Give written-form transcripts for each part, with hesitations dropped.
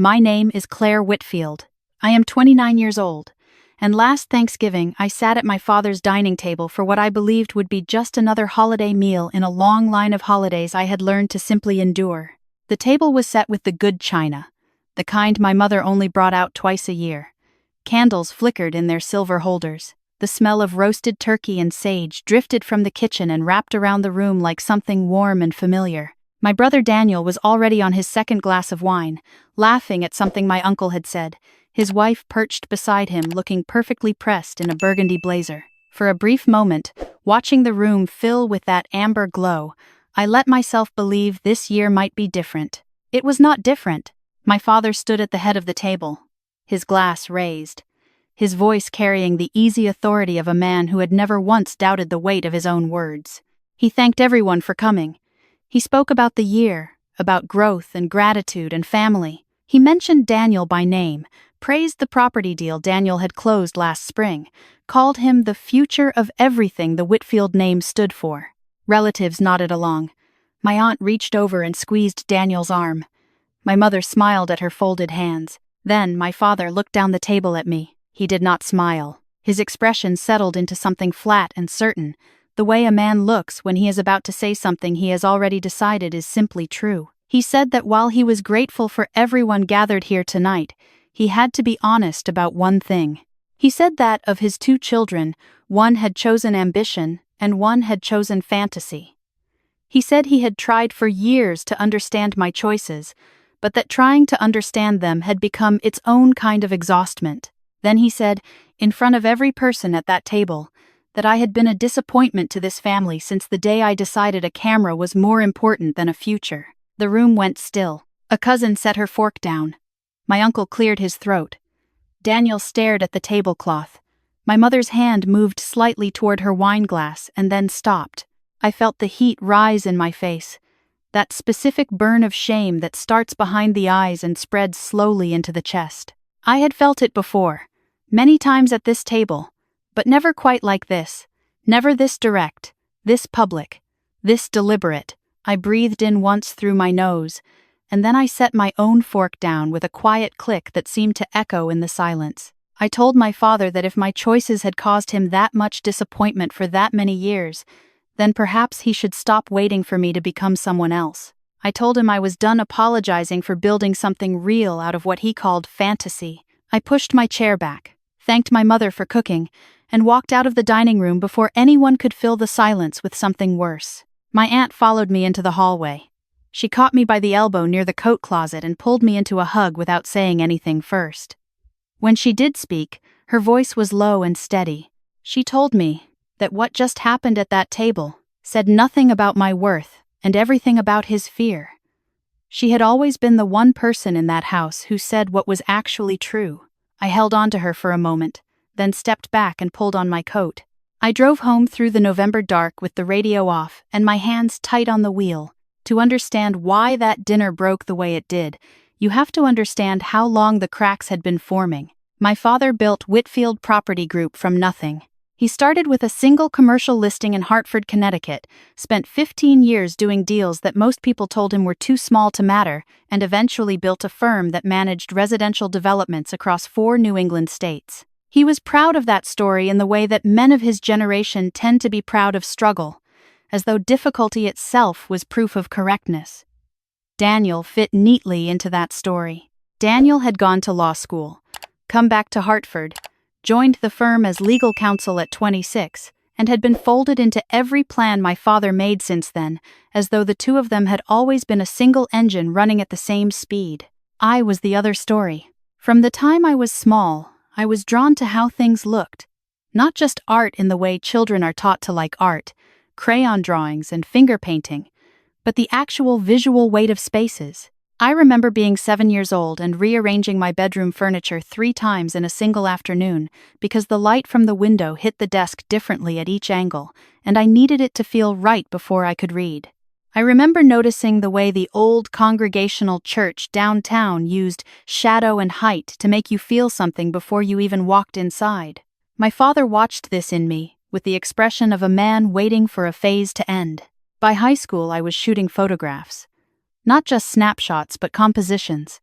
My name is Claire Whitfield. I am 29 years old, and last Thanksgiving I sat at my father's dining table for what I believed would be just another holiday meal in a long line of holidays I had learned to simply endure. The table was set with the good china, the kind my mother only brought out twice a year. Candles flickered in their silver holders. The smell of roasted turkey and sage drifted from the kitchen and wrapped around the room like something warm and familiar. My brother Daniel was already on his second glass of wine, laughing at something my uncle had said, his wife perched beside him looking perfectly pressed in a burgundy blazer. For a brief moment, watching the room fill with that amber glow, I let myself believe this year might be different. It was not different. My father stood at the head of the table, his glass raised, his voice carrying the easy authority of a man who had never once doubted the weight of his own words. He thanked everyone for coming. He spoke about the year, about growth and gratitude and family. He mentioned Daniel by name, praised the property deal Daniel had closed last spring, called him the future of everything the Whitfield name stood for. Relatives nodded along. My aunt reached over and squeezed Daniel's arm. My mother smiled at her folded hands. Then my father looked down the table at me. He did not smile. His expression settled into something flat and certain, the way a man looks when he is about to say something he has already decided is simply true. He said that while he was grateful for everyone gathered here tonight, he had to be honest about one thing. He said that, of his two children, one had chosen ambition and one had chosen fantasy. He said he had tried for years to understand my choices, but that trying to understand them had become its own kind of exhaustment. Then he said, in front of every person at that table, that I had been a disappointment to this family since the day I decided a camera was more important than a future. The room went still. A cousin set her fork down. My uncle cleared his throat. Daniel stared at the tablecloth. My mother's hand moved slightly toward her wine glass and then stopped. I felt the heat rise in my face, that specific burn of shame that starts behind the eyes and spreads slowly into the chest. I had felt it before, many times at this table, but never quite like this, never this direct, this public, this deliberate. I breathed in once through my nose, and then I set my own fork down with a quiet click that seemed to echo in the silence. I told my father that if my choices had caused him that much disappointment for that many years, then perhaps he should stop waiting for me to become someone else. I told him I was done apologizing for building something real out of what he called fantasy. I pushed my chair back, thanked my mother for cooking, and walked out of the dining room before anyone could fill the silence with something worse. My aunt followed me into the hallway. She caught me by the elbow near the coat closet and pulled me into a hug without saying anything first. When she did speak, her voice was low and steady. She told me that what just happened at that table said nothing about my worth and everything about his fear. She had always been the one person in that house who said what was actually true. I held on to her for a moment, then stepped back and pulled on my coat. I drove home through the November dark with the radio off and my hands tight on the wheel. To understand why that dinner broke the way it did, you have to understand how long the cracks had been forming. My father built Whitfield Property Group from nothing. He started with a single commercial listing in Hartford, Connecticut, spent 15 years doing deals that most people told him were too small to matter, and eventually built a firm that managed residential developments across 4 New England states. He was proud of that story in the way that men of his generation tend to be proud of struggle, as though difficulty itself was proof of correctness. Daniel fit neatly into that story. Daniel had gone to law school, come back to Hartford, joined the firm as legal counsel at 26, and had been folded into every plan my father made since then, as though the two of them had always been a single engine running at the same speed. I was the other story. From the time I was small, I was drawn to how things looked. Not just art in the way children are taught to like art, crayon drawings and finger painting, but the actual visual weight of spaces. I remember being 7 years old and rearranging my bedroom furniture 3 times in a single afternoon because the light from the window hit the desk differently at each angle, and I needed it to feel right before I could read. I remember noticing the way the old Congregational church downtown used shadow and height to make you feel something before you even walked inside. My father watched this in me, with the expression of a man waiting for a phase to end. By high school, I was shooting photographs. Not just snapshots, but compositions.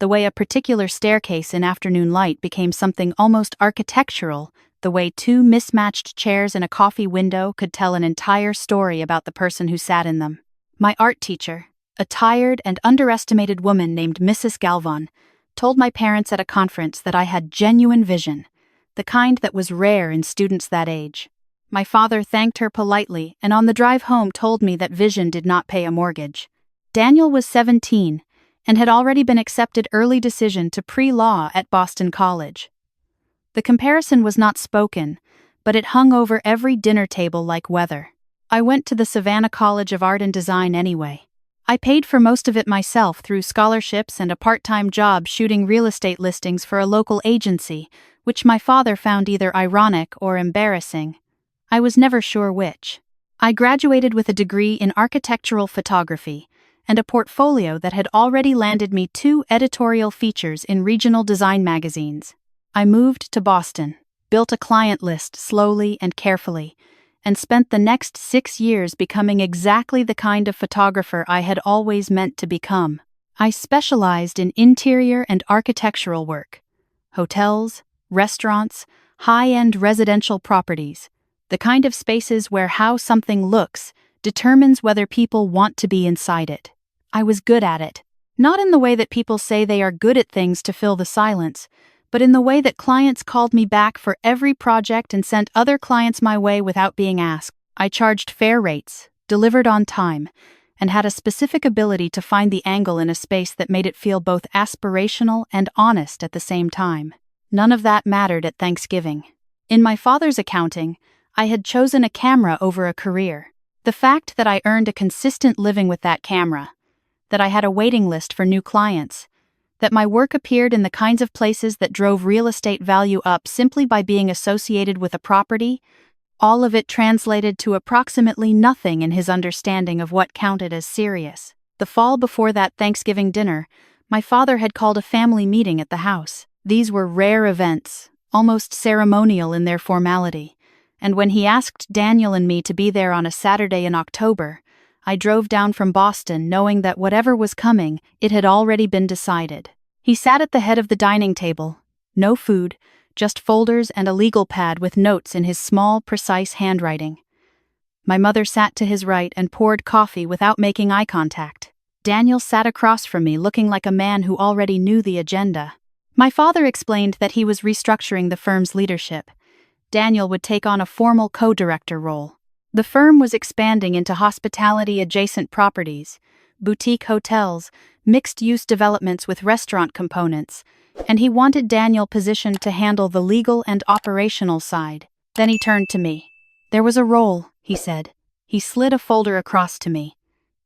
The way a particular staircase in afternoon light became something almost architectural, the way two mismatched chairs in a coffee window could tell an entire story about the person who sat in them. My art teacher, a tired and underestimated woman named Mrs. Galvan, told my parents at a conference that I had genuine vision, the kind that was rare in students that age. My father thanked her politely and on the drive home told me that vision did not pay a mortgage. Daniel was 17 and had already been accepted early decision to pre-law at Boston College. The comparison was not spoken, but it hung over every dinner table like weather. I went to the Savannah College of Art and Design anyway. I paid for most of it myself through scholarships and a part-time job shooting real estate listings for a local agency, which my father found either ironic or embarrassing. I was never sure which. I graduated with a degree in architectural photography and a portfolio that had already landed me 2 editorial features in regional design magazines. I moved to Boston, built a client list slowly and carefully, and spent the next 6 years becoming exactly the kind of photographer I had always meant to become. I specialized in interior and architectural work, hotels, restaurants, high-end residential properties, the kind of spaces where how something looks determines whether people want to be inside it. I was good at it, not in the way that people say they are good at things to fill the silence, but in the way that clients called me back for every project and sent other clients my way without being asked. I charged fair rates, delivered on time, and had a specific ability to find the angle in a space that made it feel both aspirational and honest at the same time. None of that mattered at Thanksgiving. In my father's accounting, I had chosen a camera over a career. The fact that I earned a consistent living with that camera, that I had a waiting list for new clients, that my work appeared in the kinds of places that drove real estate value up simply by being associated with a property, all of it translated to approximately nothing in his understanding of what counted as serious. The fall before that Thanksgiving dinner, my father had called a family meeting at the house. These were rare events, almost ceremonial in their formality, and when he asked Daniel and me to be there on a Saturday in October, I drove down from Boston knowing that whatever was coming, it had already been decided. He sat at the head of the dining table. No food, just folders and a legal pad with notes in his small, precise handwriting. My mother sat to his right and poured coffee without making eye contact. Daniel sat across from me looking like a man who already knew the agenda. My father explained that he was restructuring the firm's leadership. Daniel would take on a formal co-director role. The firm was expanding into hospitality-adjacent properties, boutique hotels, mixed-use developments with restaurant components, and he wanted Daniel positioned to handle the legal and operational side. Then he turned to me. "There was a role," he said. He slid a folder across to me.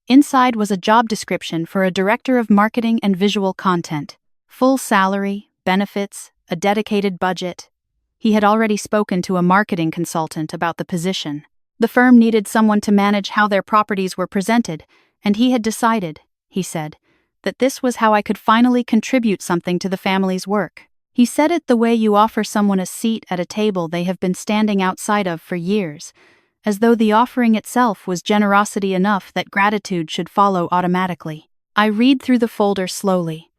Inside was a job description for a director of marketing and visual content. Full salary, benefits, a dedicated budget. He had already spoken to a marketing consultant about the position. The firm needed someone to manage how their properties were presented, and he had decided, he said, that this was how I could finally contribute something to the family's work. He said it the way you offer someone a seat at a table they have been standing outside of for years, as though the offering itself was generosity enough that gratitude should follow automatically. I read through the folder slowly.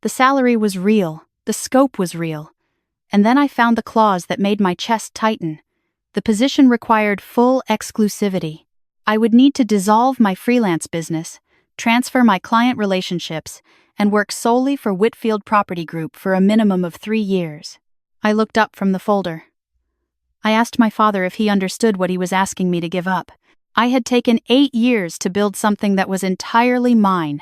The salary was real, the scope was real, and then I found the clause that made my chest tighten. The position required full exclusivity. I would need to dissolve my freelance business, transfer my client relationships, and work solely for Whitfield Property Group for a minimum of 3 years. I looked up from the folder. I asked my father if he understood what he was asking me to give up. I had taken 8 years to build something that was entirely mine,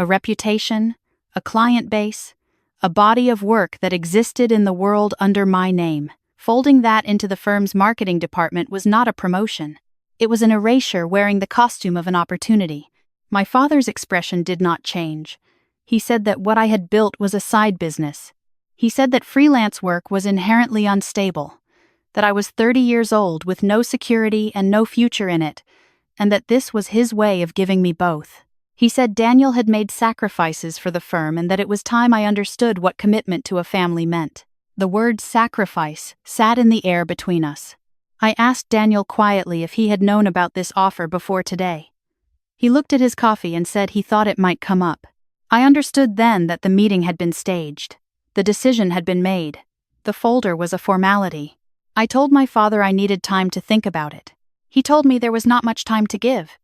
a reputation, a client base, a body of work that existed in the world under my name. Folding that into the firm's marketing department was not a promotion. It was an erasure wearing the costume of an opportunity. My father's expression did not change. He said that what I had built was a side business. He said that freelance work was inherently unstable, that I was 30 years old with no security and no future in it, and that this was his way of giving me both. He said Daniel had made sacrifices for the firm and that it was time I understood what commitment to a family meant. The word sacrifice sat in the air between us. I asked Daniel quietly if he had known about this offer before today. He looked at his coffee and said he thought it might come up. I understood then that the meeting had been staged. The decision had been made. The folder was a formality. I told my father I needed time to think about it. He told me there was not much time to give.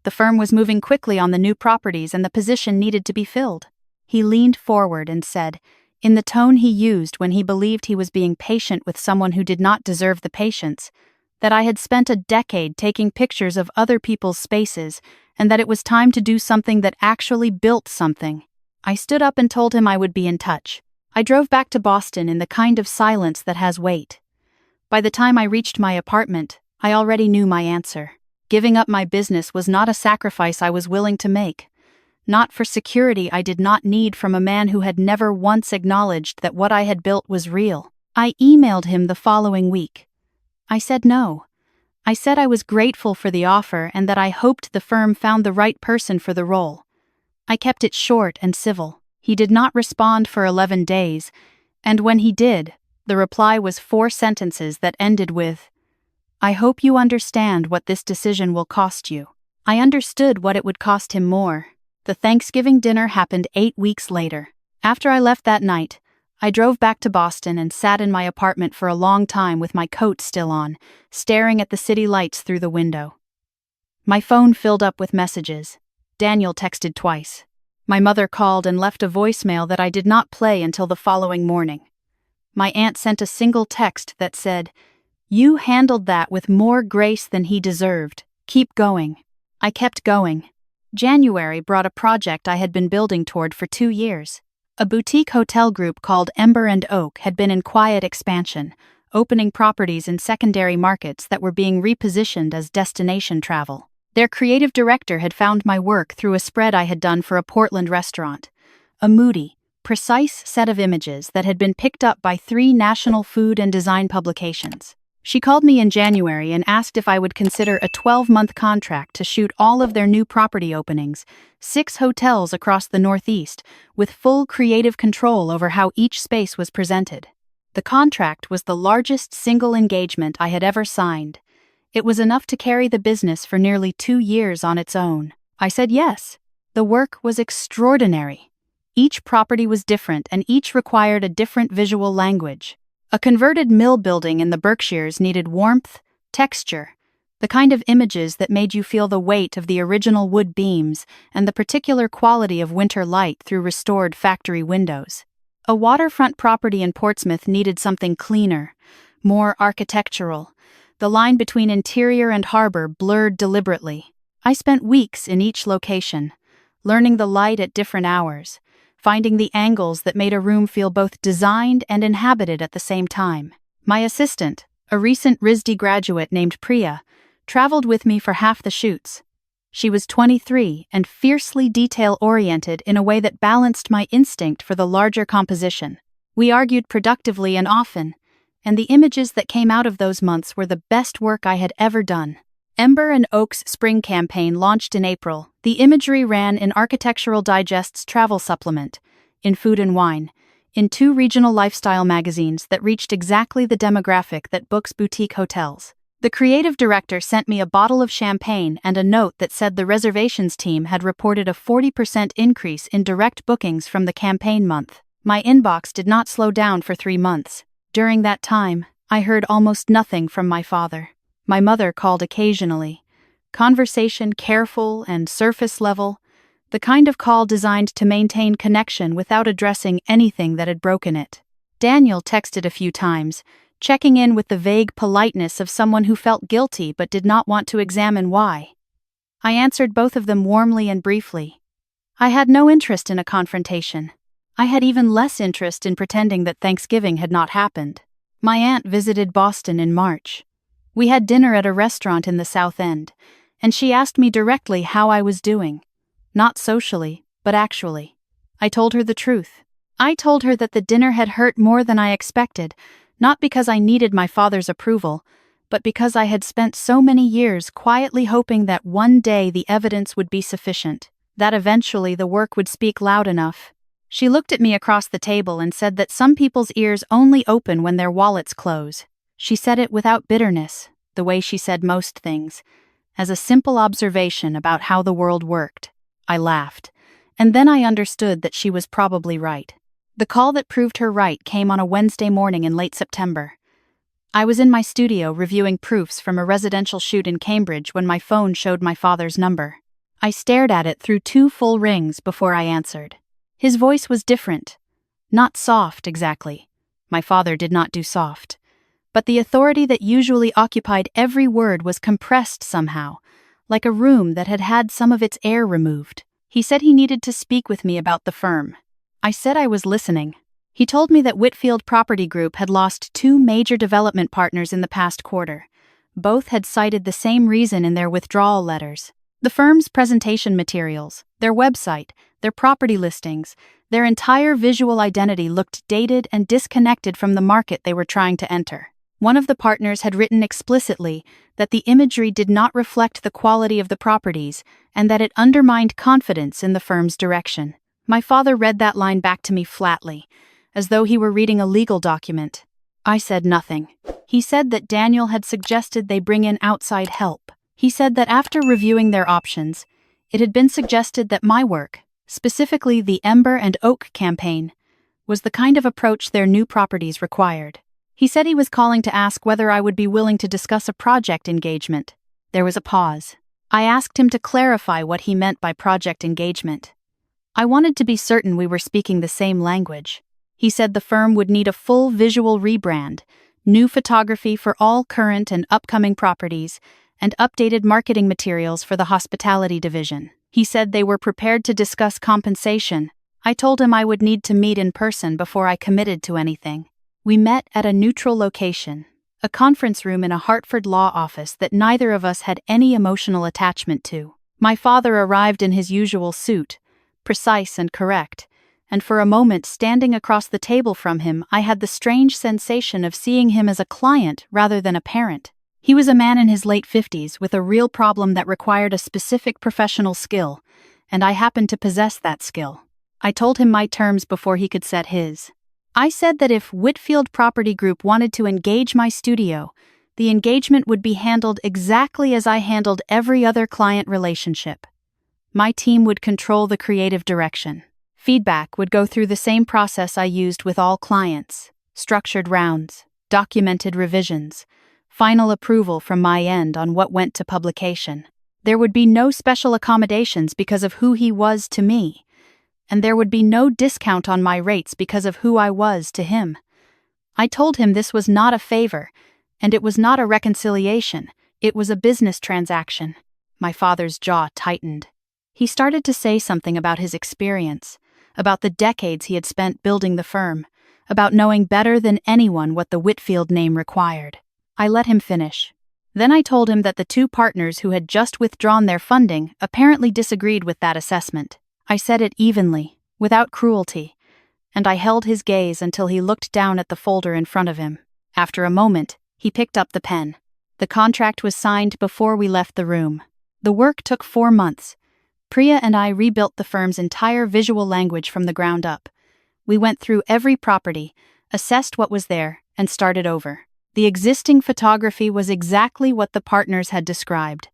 The firm was moving quickly on the new properties and the position needed to be filled. He leaned forward and said, in the tone he used when he believed he was being patient with someone who did not deserve the patience, that I had spent a decade taking pictures of other people's spaces and that it was time to do something that actually built something. I stood up and told him I would be in touch. I drove back to Boston in the kind of silence that has weight. By the time I reached my apartment, I already knew my answer. Giving up my business was not a sacrifice I was willing to make. Not for security I did not need from a man who had never once acknowledged that what I had built was real. I emailed him the following week. I said no. I said I was grateful for the offer and that I hoped the firm found the right person for the role. I kept it short and civil. He did not respond for 11 days, and when he did, the reply was 4 sentences that ended with, "I hope you understand what this decision will cost you." I understood what it would cost him more. The Thanksgiving dinner happened 8 weeks later. After I left that night, I drove back to Boston and sat in my apartment for a long time with my coat still on, staring at the city lights through the window. My phone filled up with messages. Daniel texted twice. My mother called and left a voicemail that I did not play until the following morning. My aunt sent a single text that said, "You handled that with more grace than he deserved. Keep going." I kept going. January brought a project I had been building toward for 2 years. A boutique hotel group called Ember and Oak had been in quiet expansion, opening properties in secondary markets that were being repositioned as destination travel. Their creative director had found my work through a spread I had done for a Portland restaurant. A moody, precise set of images that had been picked up by 3 national food and design publications. She called me in January and asked if I would consider a 12-month contract to shoot all of their new property openings, 6 hotels across the Northeast, with full creative control over how each space was presented. The contract was the largest single engagement I had ever signed. It was enough to carry the business for nearly 2 years on its own. I said yes. The work was extraordinary. Each property was different and each required a different visual language. A converted mill building in the Berkshires needed warmth, texture, the kind of images that made you feel the weight of the original wood beams and the particular quality of winter light through restored factory windows. A waterfront property in Portsmouth needed something cleaner, more architectural. The line between interior and harbor blurred deliberately. I spent weeks in each location, learning the light at different hours, finding the angles that made a room feel both designed and inhabited at the same time. My assistant, a recent RISD graduate named Priya, traveled with me for half the shoots. She was 23 and fiercely detail-oriented in a way that balanced my instinct for the larger composition. We argued productively and often, and the images that came out of those months were the best work I had ever done. Ember and Oak's spring campaign launched in April. The imagery ran in Architectural Digest's travel supplement, in Food and Wine, in 2 regional lifestyle magazines that reached exactly the demographic that books boutique hotels. The creative director sent me a bottle of champagne and a note that said the reservations team had reported a 40% increase in direct bookings from the campaign month. My inbox did not slow down for 3 months. During that time, I heard almost nothing from my father. My mother called occasionally. Conversation careful and surface level, the kind of call designed to maintain connection without addressing anything that had broken it. Daniel texted a few times, checking in with the vague politeness of someone who felt guilty but did not want to examine why. I answered both of them warmly and briefly. I had no interest in a confrontation. I had even less interest in pretending that Thanksgiving had not happened. My aunt visited Boston in March. We had dinner at a restaurant in the South End, and she asked me directly how I was doing. Not socially, but actually. I told her the truth. I told her that the dinner had hurt more than I expected, not because I needed my father's approval, but because I had spent so many years quietly hoping that one day the evidence would be sufficient, that eventually the work would speak loud enough. She looked at me across the table and said that some people's ears only open when their wallets close. She said it without bitterness, the way she said most things, as a simple observation about how the world worked. I laughed. And then I understood that she was probably right. The call that proved her right came on a Wednesday morning in late September. I was in my studio reviewing proofs from a residential shoot in Cambridge when my phone showed my father's number. I stared at it through 2 full rings before I answered. His voice was different. Not soft, exactly. My father did not do soft. But the authority that usually occupied every word was compressed somehow, like a room that had had some of its air removed. He said he needed to speak with me about the firm. I said I was listening. He told me that Whitfield Property Group had lost 2 major development partners in the past quarter. Both had cited the same reason in their withdrawal letters. The firm's presentation materials, their website, their property listings, their entire visual identity looked dated and disconnected from the market they were trying to enter. One of the partners had written explicitly that the imagery did not reflect the quality of the properties and that it undermined confidence in the firm's direction. My father read that line back to me flatly, as though he were reading a legal document. I said nothing. He said that Daniel had suggested they bring in outside help. He said that after reviewing their options, it had been suggested that my work, specifically the Ember and Oak campaign, was the kind of approach their new properties required. He said he was calling to ask whether I would be willing to discuss a project engagement. There was a pause. I asked him to clarify what he meant by project engagement. I wanted to be certain we were speaking the same language. He said the firm would need a full visual rebrand, new photography for all current and upcoming properties, and updated marketing materials for the hospitality division. He said they were prepared to discuss compensation. I told him I would need to meet in person before I committed to anything. We met at a neutral location, a conference room in a Hartford law office that neither of us had any emotional attachment to. My father arrived in his usual suit, precise and correct, and for a moment standing across the table from him I had the strange sensation of seeing him as a client rather than a parent. He was a man in his late 50s with a real problem that required a specific professional skill, and I happened to possess that skill. I told him my terms before he could set his. I said that if Whitfield Property Group wanted to engage my studio, the engagement would be handled exactly as I handled every other client relationship. My team would control the creative direction. Feedback would go through the same process I used with all clients: structured rounds, documented revisions, final approval from my end on what went to publication. There would be no special accommodations because of who he was to me, and there would be no discount on my rates because of who I was to him. I told him this was not a favor, and it was not a reconciliation, it was a business transaction. My father's jaw tightened. He started to say something about his experience, about the decades he had spent building the firm, about knowing better than anyone what the Whitfield name required. I let him finish. Then I told him that the 2 partners who had just withdrawn their funding apparently disagreed with that assessment. I said it evenly, without cruelty, and I held his gaze until he looked down at the folder in front of him. After a moment, he picked up the pen. The contract was signed before we left the room. The work took 4 months. Priya and I rebuilt the firm's entire visual language from the ground up. We went through every property, assessed what was there, and started over. The existing photography was exactly what the partners had described.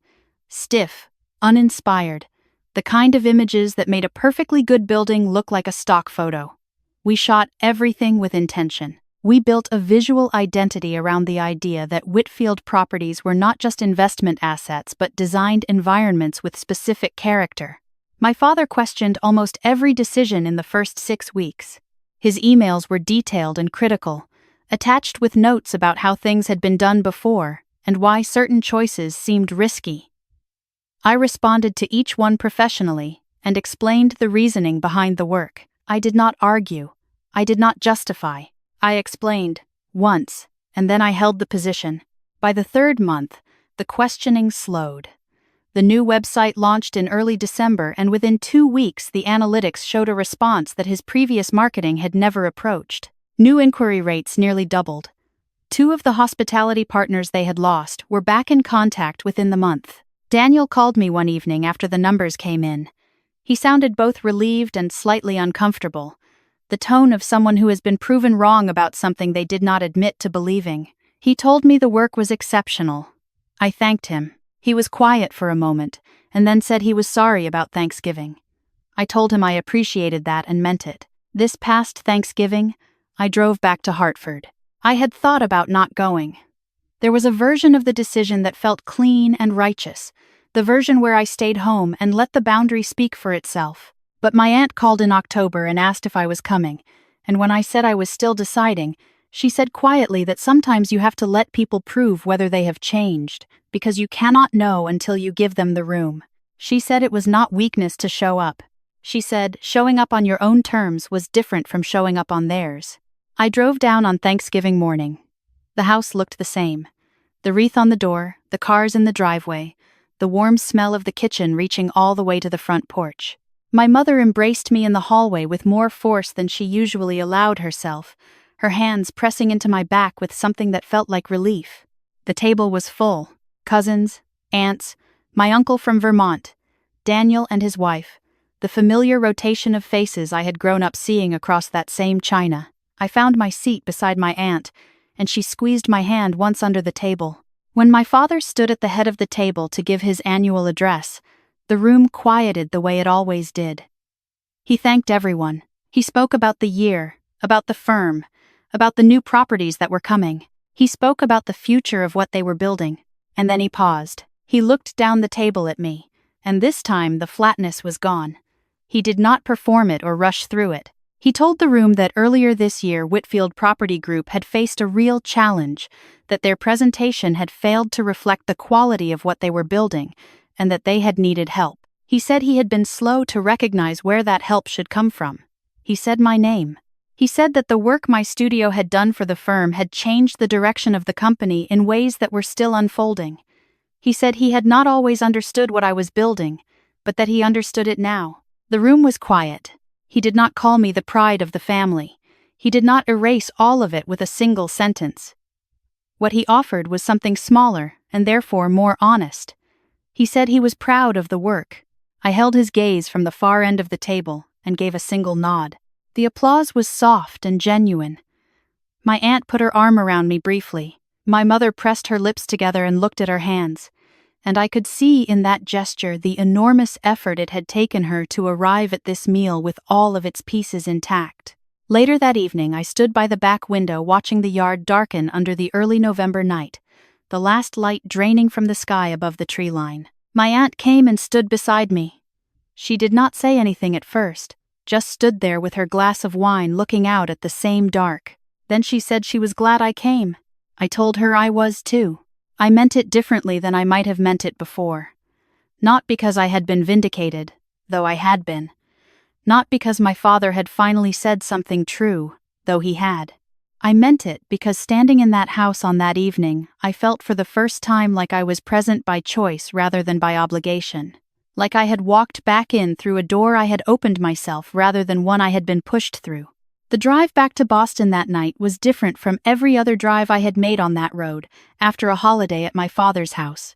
Stiff, uninspired, the kind of images that made a perfectly good building look like a stock photo. We shot everything with intention. We built a visual identity around the idea that Whitfield properties were not just investment assets but designed environments with specific character. My father questioned almost every decision in the first 6 weeks. His emails were detailed and critical, attached with notes about how things had been done before and why certain choices seemed risky. I responded to each one professionally and explained the reasoning behind the work. I did not argue. I did not justify. I explained, once, and then I held the position. By the 3rd month, the questioning slowed. The new website launched in early December, and within 2 weeks the analytics showed a response that his previous marketing had never approached. New inquiry rates nearly doubled. 2 of the hospitality partners they had lost were back in contact within the month. Daniel called me one evening after the numbers came in. He sounded both relieved and slightly uncomfortable, the tone of someone who has been proven wrong about something they did not admit to believing. He told me the work was exceptional. I thanked him. He was quiet for a moment, and then said he was sorry about Thanksgiving. I told him I appreciated that and meant it. This past Thanksgiving, I drove back to Hartford. I had thought about not going. There was a version of the decision that felt clean and righteous, the version where I stayed home and let the boundary speak for itself. But my aunt called in October and asked if I was coming, and when I said I was still deciding, she said quietly that sometimes you have to let people prove whether they have changed, because you cannot know until you give them the room. She said it was not weakness to show up. She said showing up on your own terms was different from showing up on theirs. I drove down on Thanksgiving morning. The house looked the same. The wreath on the door, the cars in the driveway, the warm smell of the kitchen reaching all the way to the front porch. My mother embraced me in the hallway with more force than she usually allowed herself, her hands pressing into my back with something that felt like relief. The table was full. Cousins, aunts, my uncle from Vermont, Daniel and his wife, the familiar rotation of faces I had grown up seeing across that same china. I found my seat beside my aunt, and she squeezed my hand once under the table. When my father stood at the head of the table to give his annual address, the room quieted the way it always did. He thanked everyone. He spoke about the year, about the firm, about the new properties that were coming. He spoke about the future of what they were building, and then he paused. He looked down the table at me, and this time the flatness was gone. He did not perform it or rush through it. He told the room that earlier this year Whitfield Property Group had faced a real challenge, that their presentation had failed to reflect the quality of what they were building, and that they had needed help. He said he had been slow to recognize where that help should come from. He said my name. He said that the work my studio had done for the firm had changed the direction of the company in ways that were still unfolding. He said he had not always understood what I was building, but that he understood it now. The room was quiet. He did not call me the pride of the family. He did not erase all of it with a single sentence. What he offered was something smaller and therefore more honest. He said he was proud of the work. I held his gaze from the far end of the table and gave a single nod. The applause was soft and genuine. My aunt put her arm around me briefly. My mother pressed her lips together and looked at her hands, and I could see in that gesture the enormous effort it had taken her to arrive at this meal with all of its pieces intact. Later that evening, I stood by the back window watching the yard darken under the early November night, the last light draining from the sky above the tree line. My aunt came and stood beside me. She did not say anything at first, just stood there with her glass of wine looking out at the same dark. Then she said she was glad I came. I told her I was too. I meant it differently than I might have meant it before. Not because I had been vindicated, though I had been. Not because my father had finally said something true, though he had. I meant it because standing in that house on that evening, I felt for the first time like I was present by choice rather than by obligation. Like I had walked back in through a door I had opened myself rather than one I had been pushed through. The drive back to Boston that night was different from every other drive I had made on that road after a holiday at my father's house.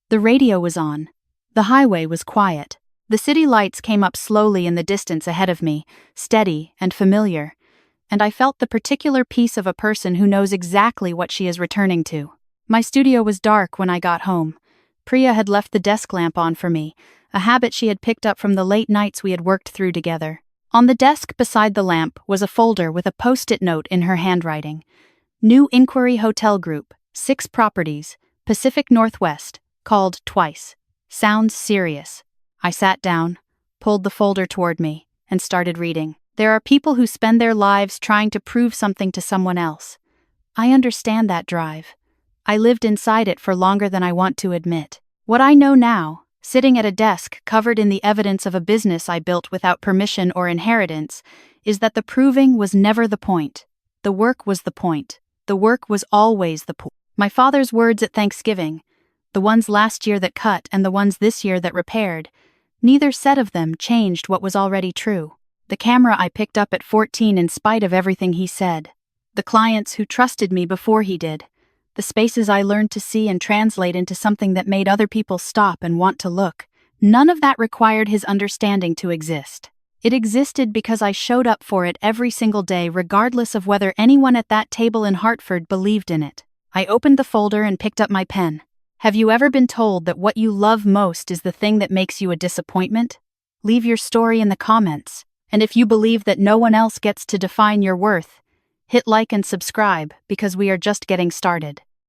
The radio was on. The highway was quiet. The city lights came up slowly in the distance ahead of me, steady and familiar, and I felt the particular peace of a person who knows exactly what she is returning to. My studio was dark when I got home. Priya had left the desk lamp on for me, a habit she had picked up from the late nights we had worked through together. On the desk beside the lamp was a folder with a post-it note in her handwriting. New Inquiry Hotel Group, 6 properties, Pacific Northwest, called twice. Sounds serious. I sat down, pulled the folder toward me, and started reading. There are people who spend their lives trying to prove something to someone else. I understand that drive. I lived inside it for longer than I want to admit. What I know now, sitting at a desk covered in the evidence of a business I built without permission or inheritance, is that the proving was never the point. The work was the point. The work was always the point. My father's words at Thanksgiving, the ones last year that cut and the ones this year that repaired, neither set of them changed what was already true. The camera I picked up at 14 in spite of everything he said. The clients who trusted me before he did. The spaces I learned to see and translate into something that made other people stop and want to look. None of that required his understanding to exist. It existed because I showed up for it every single day regardless of whether anyone at that table in Hartford believed in it. I opened the folder and picked up my pen. Have you ever been told that what you love most is the thing that makes you a disappointment? leave your story in the comments. And if you believe that no one else gets to define your worth, hit like and subscribe because we are just getting started.